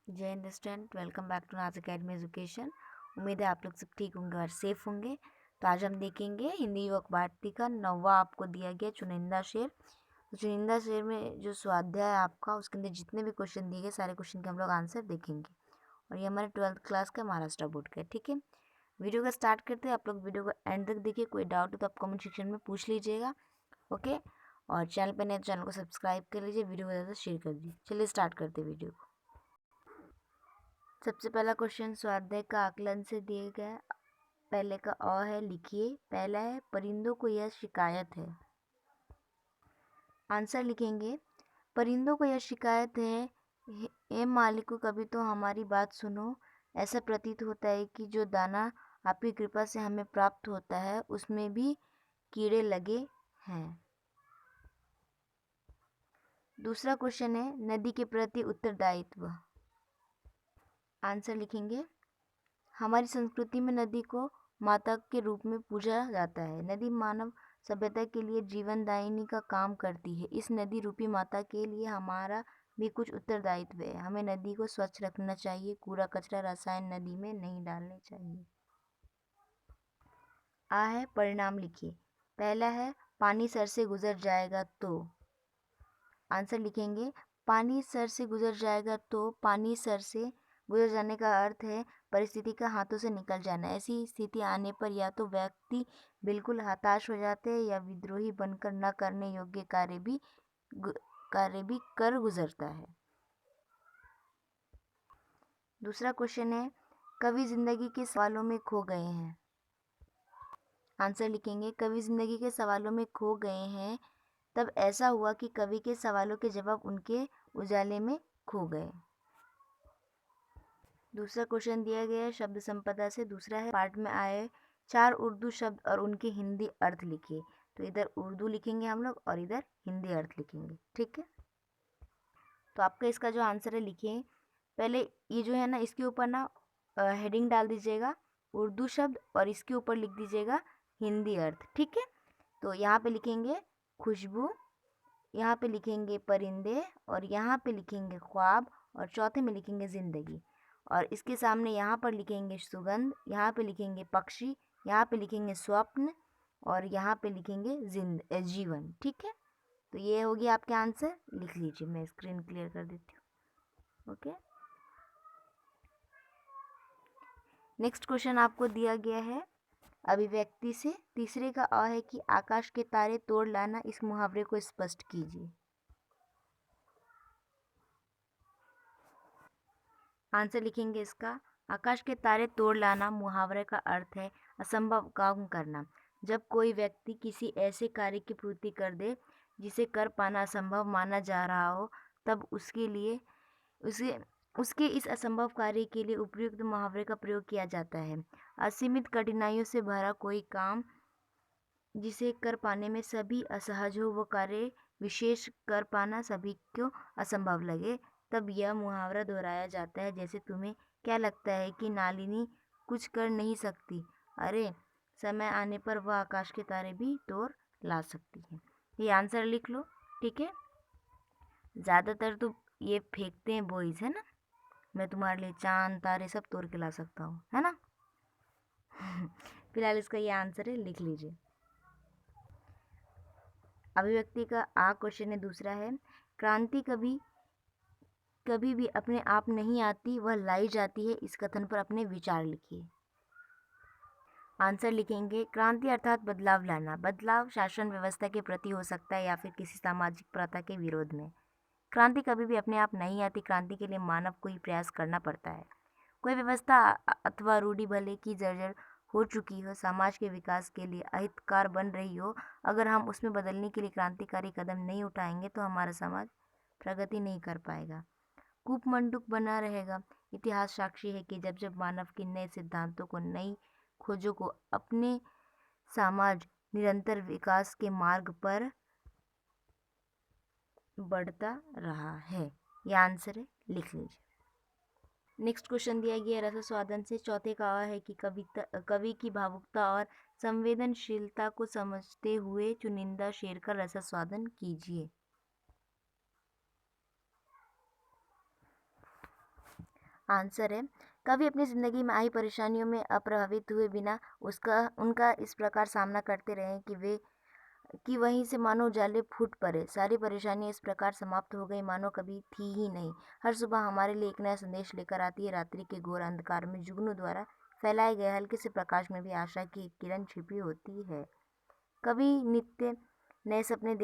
जय Hind student, welcome back to Naz academy education. उम्मीद है आप लोग सब ठीक होंगे और सेफ होंगे। तो आज हम देखेंगे हिंदी युवक भारती का 9वां आपको दिया गया चुनिंदा शेर। तो चुनिंदा शेर में जो स्वाध्याय है आपका, उसके अंदर जितने भी क्वेश्चन दिए गए सारे क्वेश्चन के हम लोग आंसर देखेंगे। और ये हमारे 12th क्लास का महाराष्ट्र बोर्ड का है, ठीक है। वीडियो का स्टार्ट करते हैं। आप लोग वीडियो को एंड तक देखिए। कोई डाउट हो तो आप कमेंट सेक्शन में पूछ लीजिएगा, ओके। और चैनल पर नए तो चैनल को सब्सक्राइब कर लीजिए, वीडियो को ज़्यादा शेयर कर दीजिए। चलिए स्टार्ट करते हैं वीडियो को। सबसे पहला क्वेश्चन स्वाध्याय का आकलन से दिए गया। पहले का अ है, लिखिए। पहला है, परिंदों को यह शिकायत है। आंसर लिखेंगे, परिंदों को यह शिकायत है, हे मालिकों, कभी तो हमारी बात सुनो। ऐसा प्रतीत होता है कि जो दाना आपकी कृपा से हमें प्राप्त होता है उसमें भी कीड़े लगे हैं। दूसरा क्वेश्चन है, नदी के प्रति उत्तरदायित्व। आंसर लिखेंगे, हमारी संस्कृति में नदी को माता के रूप में पूजा जाता है। नदी मानव सभ्यता के लिए जीवनदायिनी का काम करती है। इस नदी रूपी माता के लिए हमारा भी कुछ उत्तरदायित्व है। हमें नदी को स्वच्छ रखना चाहिए। कूड़ा कचरा रसायन नदी में नहीं डालने चाहिए। आ है, परिणाम लिखिए। पहला है, पानी सर से गुजर जाएगा तो। आंसर लिखेंगे, पानी सर से गुजर जाएगा तो। पानी सर से गुजर जाने का अर्थ है परिस्थिति का हाथों से निकल जाना। ऐसी स्थिति आने पर या तो व्यक्ति बिल्कुल हताश हो जाते हैं या विद्रोही बनकर न करने योग्य कार्य भी कर गुजरता है। दूसरा क्वेश्चन है, कवि जिंदगी के सवालों में खो गए हैं। आंसर लिखेंगे, कवि जिंदगी के सवालों में खो गए हैं। तब ऐसा हुआ कि कवि के सवालों के जवाब उनके उजाले में खो गए। दूसरा क्वेश्चन दिया गया है शब्द संपदा से। दूसरा है, पाठ में आए 4 उर्दू शब्द और उनके हिंदी अर्थ लिखिए। तो इधर उर्दू लिखेंगे हम लोग और इधर हिंदी अर्थ लिखेंगे, ठीक है। तो आपका इसका जो आंसर है लिखिए। पहले ये जो है ना, इसके ऊपर ना हेडिंग डाल दीजिएगा उर्दू शब्द और इसके ऊपर लिख दीजिएगा हिंदी अर्थ, ठीक है। तो यहाँ पे लिखेंगे खुशबू, यहाँ पे लिखेंगे परिंदे और यहाँ पे लिखेंगे ख्वाब और चौथे में लिखेंगे जिंदगी। और इसके सामने यहाँ पर लिखेंगे सुगंध, यहाँ पे लिखेंगे पक्षी, यहाँ पे लिखेंगे स्वप्न और यहाँ पे लिखेंगे जीवन, ठीक है। तो ये हो गया आपके आंसर, लिख लीजिए। मैं स्क्रीन क्लियर कर देती हूँ, ओके। नेक्स्ट क्वेश्चन आपको दिया गया है अभिव्यक्ति से। तीसरे का अ है कि आकाश के तारे तोड़ लाना। इस मुहावरे को स्पष्ट कीजिए। आंसर लिखेंगे इसका, आकाश के तारे तोड़ लाना मुहावरे का अर्थ है असंभव काम करना। जब कोई व्यक्ति किसी ऐसे कार्य की पूर्ति कर दे जिसे कर पाना असंभव माना जा रहा हो, तब उसके इस असंभव कार्य के लिए उपयुक्त मुहावरे का प्रयोग किया जाता है। असीमित कठिनाइयों से भरा कोई काम जिसे कर पाने में सभी असहज हो, वो कार्य विशेष कर पाना सभी को असंभव लगे, तब यह मुहावरा दोहराया जाता है। जैसे, तुम्हें क्या लगता है कि नालिनी कुछ कर नहीं सकती? अरे, समय आने पर वह आकाश के तारे भी तोड़ ला सकती है। ये आंसर लिख लो, ठीक है। ज़्यादातर तो ये फेंकते हैं बॉयज़, है ना। मैं तुम्हारे लिए चांद तारे सब तोड़ के ला सकता हूँ, है ना। फिलहाल इसका ये आंसर है, लिख लीजिए। अभिव्यक्ति का आ क्वेश्चन है। दूसरा है, क्रांति कभी कभी भी अपने आप नहीं आती, वह लाई जाती है। इस कथन पर अपने विचार लिखिए। आंसर लिखेंगे, क्रांति अर्थात बदलाव लाना। बदलाव शासन व्यवस्था के प्रति हो सकता है या फिर किसी सामाजिक प्रथा के विरोध में। क्रांति कभी भी अपने आप नहीं आती। क्रांति के लिए मानव को ही प्रयास करना पड़ता है। कोई व्यवस्था अथवा रूढ़ी भले की जर्जर हो चुकी हो, समाज के विकास के लिए अहितकार बन रही हो, अगर हम उसमें बदलने के लिए क्रांतिकारी कदम नहीं उठाएंगे तो हमारा समाज प्रगति नहीं कर पाएगा, कूपमंडूक बना रहेगा। इतिहास साक्षी है कि जब जब मानव के नए सिद्धांतों को, नई खोजों को अपने समाज निरंतर विकास के मार्ग पर बढ़ता रहा है। यह आंसर है, लिख लीजिए। नेक्स्ट क्वेश्चन दिया गया रसस्वादन से। चौथे का है कि कवि की भावुकता और संवेदनशीलता को समझते हुए चुनिंदा शेर का रसस्वादन कीजिए। आंसर है, कवि अपनी ज़िंदगी में आई परेशानियों में अप्रभावित हुए बिना उनका इस प्रकार सामना करते रहे कि वहीं से मानो उजाले फूट पड़े। सारी परेशानियां इस प्रकार समाप्त हो गई मानो कभी थी ही नहीं। हर सुबह हमारे लिए एक नया संदेश लेकर आती है। रात्रि के घोर अंधकार में जुगनू द्वारा फैलाए गए हल्के से प्रकाश में भी आशा की एक किरण छिपी होती है। कभी नित्य नए सपने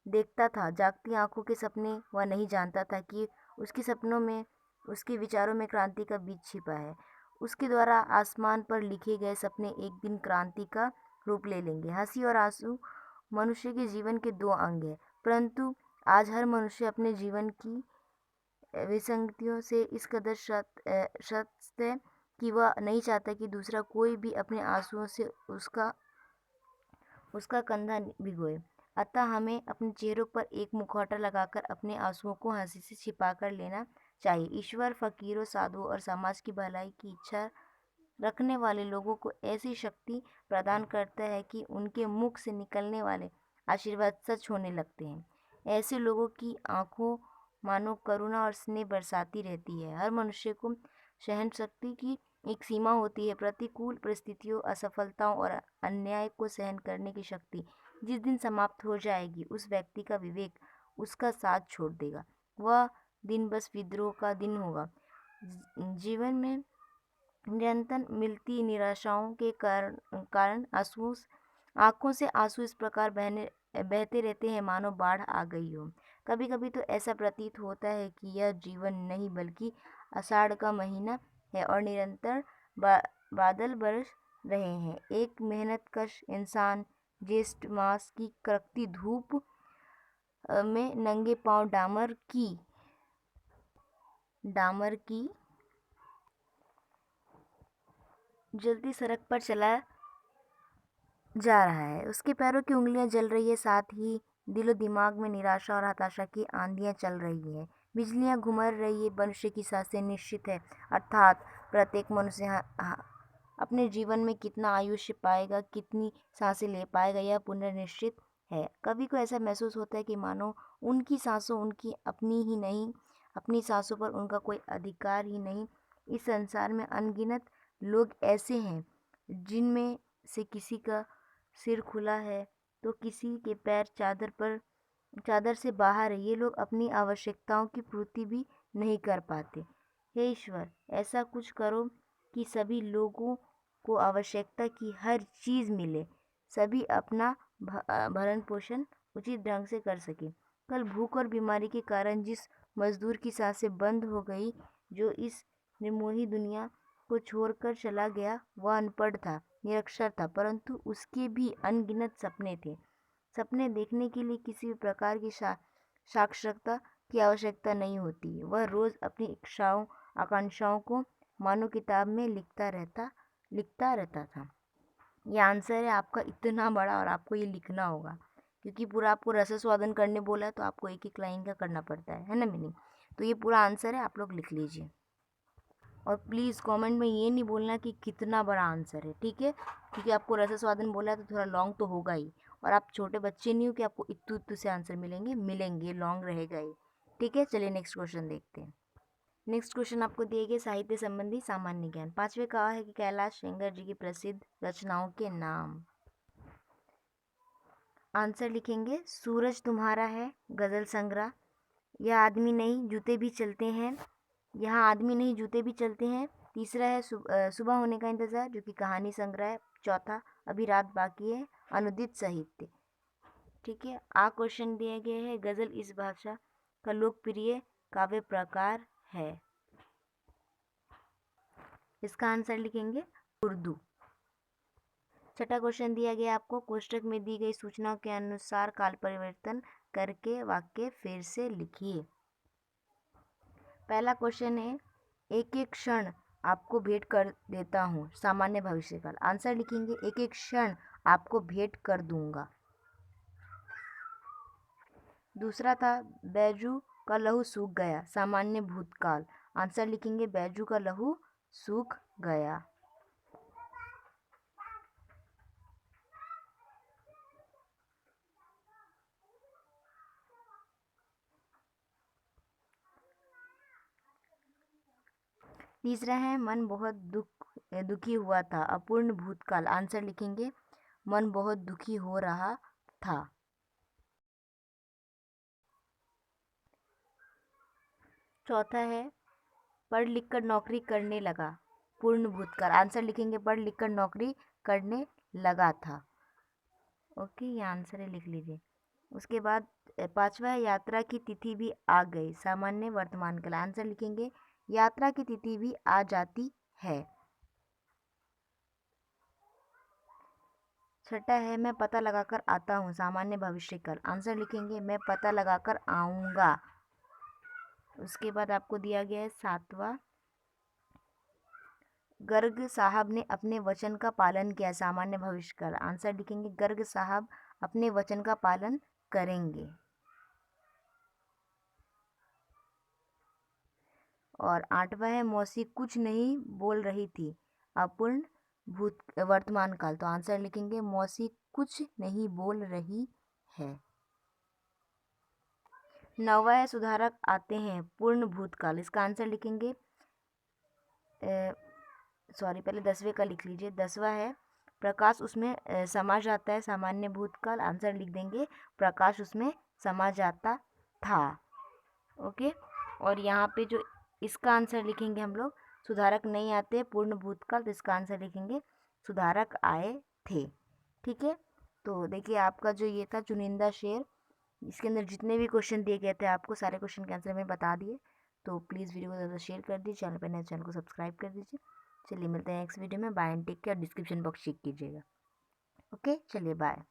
देखता था। जागती आंखों के सपने वह नहीं जानता था कि उसके सपनों में, उसके विचारों में क्रांति का बीज छिपा है। उसके द्वारा आसमान पर लिखे गए सपने एक दिन क्रांति का रूप ले लेंगे। हंसी और आंसू मनुष्य के जीवन के दो अंग हैं, परंतु आज हर मनुष्य अपने जीवन की विसंगतियों से इस कदर शत है कि वह नहीं चाहता कि दूसरा कोई भी अपने आंसुओं से उसका कंधा भिगोए। अतः हमें अपने चेहरों पर एक मुखौटा लगाकर अपने आंसुओं को हंसी से छिपा कर लेना चाहिए। ईश्वर फकीरों, साधुओं और समाज की भलाई की इच्छा रखने वाले लोगों को ऐसी शक्ति प्रदान करता है कि उनके मुख से निकलने वाले आशीर्वाद सच होने लगते हैं। ऐसे लोगों की आंखों मानो करुणा और स्नेह बरसाती रहती है। हर मनुष्य को सहन शक्ति की एक सीमा होती है। प्रतिकूल परिस्थितियों, असफलताओं और अन्याय को सहन करने की शक्ति जिस दिन समाप्त हो जाएगी, उस व्यक्ति का विवेक उसका साथ छोड़ देगा। वह दिन बस विद्रोह का दिन होगा। जीवन में निरंतर मिलती निराशाओं के कारण आंखों से आंसू इस प्रकार बहते रहते हैं मानो बाढ़ आ गई हो। कभी कभी तो ऐसा प्रतीत होता है कि यह जीवन नहीं बल्कि आषाढ़ का महीना है और निरंतर बादल बरस रहे हैं। एक मेहनतकश इंसान ज्येष्ठ मास की कड़कती धूप में नंगे पांव डामर की जलती सड़क पर चला जा रहा है। उसके पैरों की उंगलियां जल रही है, साथ ही दिलो दिमाग में निराशा और हताशा की आंधियां चल रही है। बिजलियां घुमर रही है। मनुष्य की सांसें निश्चित है, अर्थात प्रत्येक मनुष्य अपने जीवन में कितना आयुष्य पाएगा, कितनी सांसें ले पाएगा, यह पुनर्निश्चित है। कभी को ऐसा महसूस होता है कि मानो उनकी सांसों उनकी अपनी ही नहीं, अपनी सांसों पर उनका कोई अधिकार ही नहीं। इस संसार में अनगिनत लोग ऐसे हैं जिनमें से किसी का सिर खुला है तो किसी के पैर चादर से बाहर है। ये लोग अपनी आवश्यकताओं की पूर्ति भी नहीं कर पाते। हे ईश्वर, ऐसा कुछ करो कि सभी लोगों को आवश्यकता की हर चीज़ मिले, सभी अपना भरण पोषण उचित ढंग से कर सके। कल भूख और बीमारी के कारण जिस मजदूर की सांसें बंद हो गई, जो इस निर्मोही दुनिया को छोड़कर चला गया, वह अनपढ़ था, निरक्षर था, परंतु उसके भी अनगिनत सपने थे। सपने देखने के लिए किसी भी प्रकार की साक्षरता की आवश्यकता नहीं होती। वह रोज अपनी इच्छाओं, आकांक्षाओं को मानो किताब में लिखता रहता था। ये आंसर है आपका इतना बड़ा और आपको ये लिखना होगा, क्योंकि पूरा आपको रसस्वादन करने बोला है तो आपको एक एक लाइन का करना पड़ता है ना मीनिंग। तो ये पूरा आंसर है, आप लोग लिख लीजिए। और प्लीज़ कमेंट में ये नहीं बोलना कि कितना बड़ा आंसर है, ठीक है, क्योंकि आपको रसस्वादन बोला है तो थोड़ा लॉन्ग तो होगा ही। और आप छोटे बच्चे नहीं हो कि आपको इत्तू इत्तू से आंसर मिलेंगे, लॉन्ग रहेगा ही। ठीक है, चलिए नेक्स्ट क्वेश्चन देखते हैं। नेक्स्ट क्वेश्चन आपको दिए गए साहित्य संबंधी सामान्य ज्ञान। पांचवें कहा है कि कैलाश खेंगर जी की प्रसिद्ध रचनाओं के नाम। आंसर लिखेंगे, सूरज तुम्हारा है गजल संग्रह, यह आदमी नहीं जूते भी चलते हैं, यहाँ आदमी नहीं जूते भी चलते हैं। तीसरा है सुबह होने का इंतजार, जो कि कहानी संग्रह है। चौथा, अभी रात बाकी है, अनुदित साहित्य। ठीक है, क्वेश्चन दिए गए हैं, गजल इस भाषा का लोकप्रिय काव्य प्रकार है। इसका आंसर लिखेंगे उर्दू। छठा क्वेश्चन दिया गया आपको, कोष्टक में दी गई सूचनाओं के अनुसार काल परिवर्तन करके वाक्य फिर से लिखिए। पहला क्वेश्चन है, एक एक क्षण आपको भेंट कर देता हूँ, सामान्य भविष्यकाल। आंसर लिखेंगे, एक एक क्षण आपको भेंट कर दूंगा। दूसरा था, बैजू का लहू सूख गया, सामान्य भूतकाल। आंसर लिखेंगे, बैजू का लहू सूख गया। तीसरा है मन बहुत दुखी हुआ था, अपूर्ण भूतकाल। आंसर लिखेंगे मन बहुत दुखी हो रहा था। चौथा है पढ़ लिख कर नौकरी करने लगा, पूर्ण भूतकाल। आंसर लिखेंगे पढ़ लिख कर नौकरी करने लगा था। ओके, ये आंसर है, लिख लीजिए। उसके बाद पांचवा है यात्रा की तिथि भी आ गई, सामान्य वर्तमान काल। आंसर लिखेंगे यात्रा की तिथि भी आ जाती है। छठा है मैं पता लगाकर आता हूँ, सामान्य भविष्य काल। आंसर लिखेंगे मैं पता लगाकर आऊँगा। उसके बाद आपको दिया गया है सातवां, गर्ग साहब ने अपने वचन का पालन किया, सामान्य भविष्य काल। आंसर लिखेंगे गर्ग साहब अपने वचन का पालन करेंगे। और आठवां है मौसी कुछ नहीं बोल रही थी, अपूर्ण भूत वर्तमान काल। तो आंसर लिखेंगे मौसी कुछ नहीं बोल रही है। नौवां है सुधारक आते हैं, पूर्ण भूतकाल। इसका आंसर लिखेंगे पहले 10वें का लिख लीजिए। 10वां है प्रकाश उसमें समा जाता है, सामान्य भूतकाल। आंसर लिख देंगे प्रकाश उसमें समा जाता था। ओके, और यहाँ पे जो इसका आंसर लिखेंगे हम लोग सुधारक नहीं आते, पूर्ण भूतकाल। तो इसका आंसर लिखेंगे सुधारक आए थे। ठीक है, तो देखिए आपका जो ये था चुनिंदा शेर, इसके अंदर जितने भी क्वेश्चन दिए गए थे आपको सारे क्वेश्चन के आंसर मैं बता दिए। तो प्लीज़ वीडियो को ज़्यादा शेयर कर दीजिए, चैनल पर नए चैनल को सब्सक्राइब कर दीजिए। चलिए मिलते हैं नेक्स्ट वीडियो में। Bye and take care. Description box check कीजिएगा। ओके, चलिए बाय।